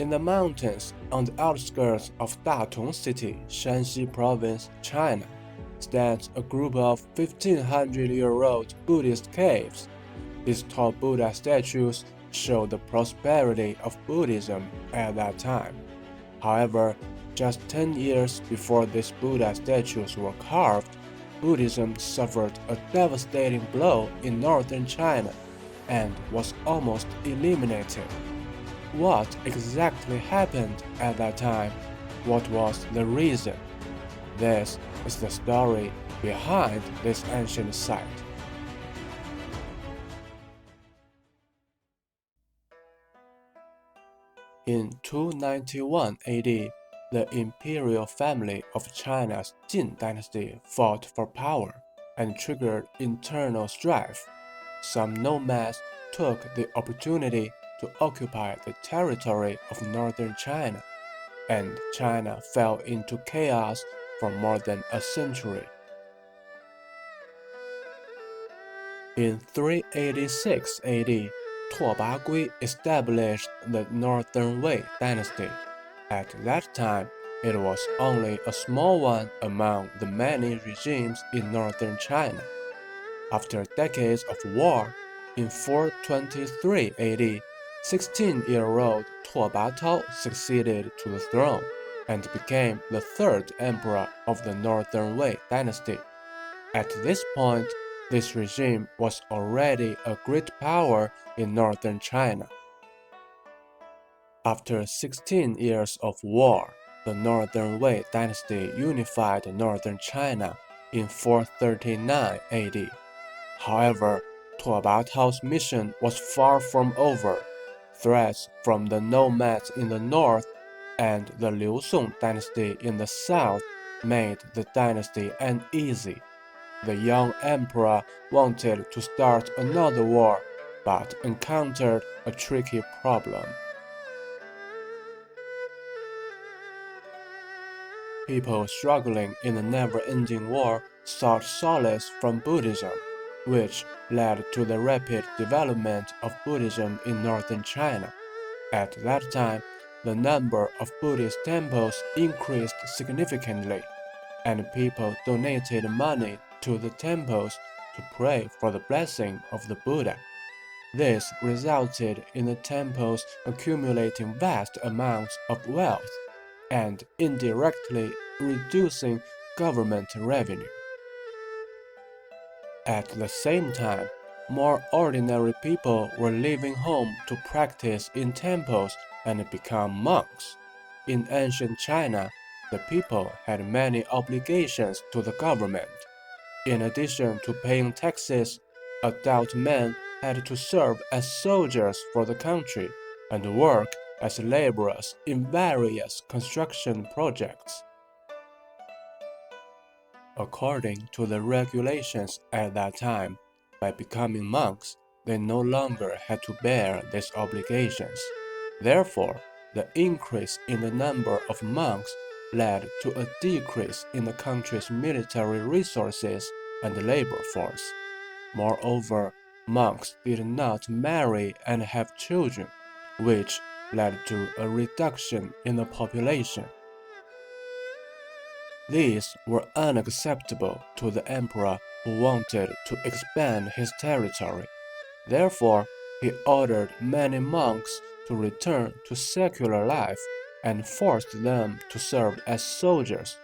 In the mountains on the outskirts of Datong City, Shanxi Province, China, stands a group of 1500-year-old Buddhist caves. These tall Buddha statues show the prosperity of Buddhism at that time. However, just 10 years before these Buddha statues were carved, Buddhism suffered a devastating blow in northern China and was almost eliminated. What exactly happened at that time? What was the reason? This is the story behind this ancient site. In 291 AD, the imperial family of China's Jin dynasty fought for power and triggered internal strife. Some nomads took the opportunity to occupy the territory of northern China, and China fell into chaos for more than a century. In 386 AD, Gui established the Northern Wei Dynasty. At that time, it was only a small one among the many regimes in northern China. After decades of war, in 423 AD, 16-year-old Tao succeeded to the throne and became the third emperor of the Northern Wei Dynasty. At this point, this regime was already a great power in northern China. After 16 years of war, the Northern Wei Dynasty unified northern China in 439 AD. However, Tao's mission was far from over. Threats from the nomads in the north and the Liu Song dynasty in the south made the dynasty uneasy. The young emperor wanted to start another war, but encountered a tricky problem. People struggling in the never-ending war sought solace from Buddhism, which led to the rapid development of Buddhism in northern China. At that time, the number of Buddhist temples increased significantly, and people donated money to the temples to pray for the blessing of the Buddha. This resulted in the temples accumulating vast amounts of wealth and indirectly reducing government revenue. At the same time, more ordinary people were leaving home to practice in temples and become monks. In ancient China, the people had many obligations to the government. In addition to paying taxes, adult men had to serve as soldiers for the country and work as laborers in various construction projects. According to the regulations at that time, by becoming monks, they no longer had to bear these obligations. Therefore, the increase in the number of monks led to a decrease in the country's military resources and labor force. Moreover, monks did not marry and have children, which led to a reduction in the population. These were unacceptable to the emperor who wanted to expand his territory. Therefore, he ordered many monks to return to secular life and forced them to serve as soldiers.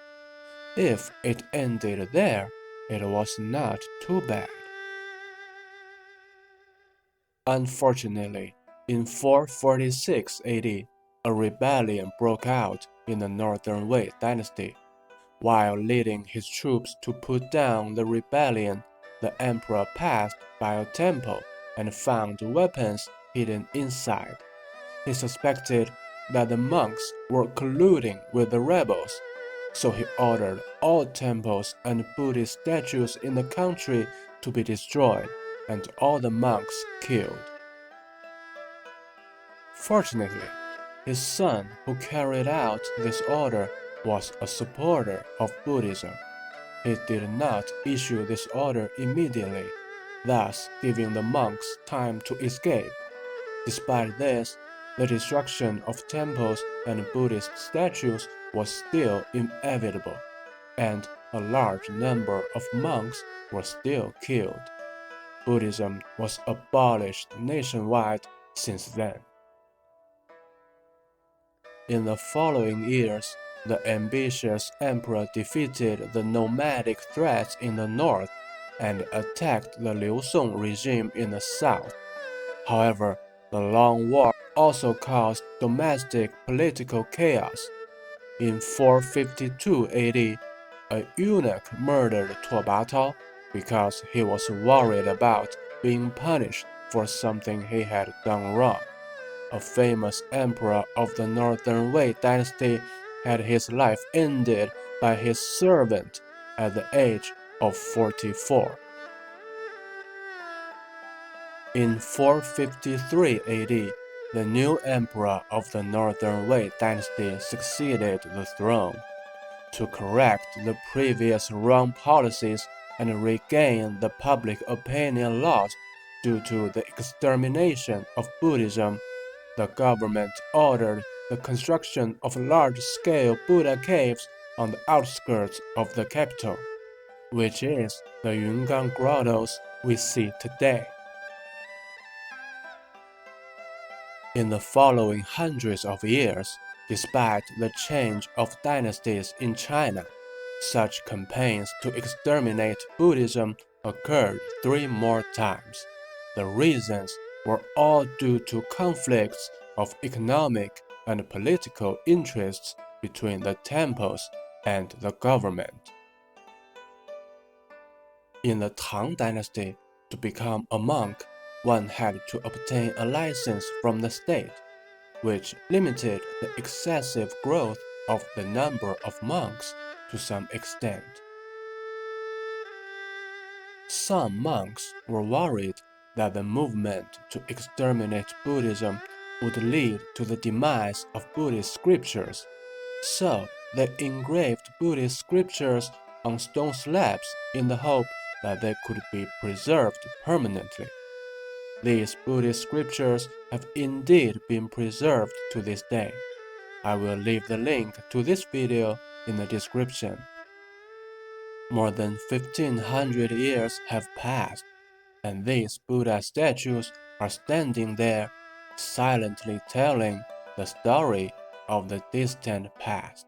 If it ended there, it was not too bad. Unfortunately, in 446 AD, a rebellion broke out in the Northern Wei Dynasty. While leading his troops to put down the rebellion, the emperor passed by a temple and found weapons hidden inside. He suspected that the monks were colluding with the rebels, so he ordered all temples and Buddhist statues in the country to be destroyed and all the monks killed. Fortunately, his son who carried out this order was a supporter of Buddhism. He did not issue this order immediately, thus giving the monks time to escape. Despite this, the destruction of temples and Buddhist statues was still inevitable, and a large number of monks were still killed. Buddhism was abolished nationwide since then. In the following years, the ambitious emperor defeated the nomadic threats in the north and attacked the Liu Song regime in the south. However, the long war also caused domestic political chaos. In 452 AD, a eunuch murdered Tuo Batao because he was worried about being punished for something he had done wrong. A famous emperor of the Northern Wei Dynasty had his life ended by his servant at the age of 44. In 453 AD, the new emperor of the Northern Wei Dynasty succeeded the throne. To correct the previous wrong policies and regain the public opinion lost due to the extermination of Buddhism, the government ordered the construction of large-scale Buddha caves on the outskirts of the capital, which is the Yungang Grottoes we see today. In the following hundreds of years, despite the change of dynasties in China, such campaigns to exterminate Buddhism occurred 3 more times. The reasons were all due to conflicts of economic and political interests between the temples and the government. In the Tang Dynasty, to become a monk, one had to obtain a license from the state, which limited the excessive growth of the number of monks to some extent. Some monks were worried that the movement to exterminate Buddhism would lead to the demise of Buddhist scriptures, so they engraved Buddhist scriptures on stone slabs in the hope that they could be preserved permanently. These Buddhist scriptures have indeed been preserved to this day. I will leave the link to this video in the description. More than 1500 years have passed, and these Buddha statues are standing there, silently telling the story of the distant past.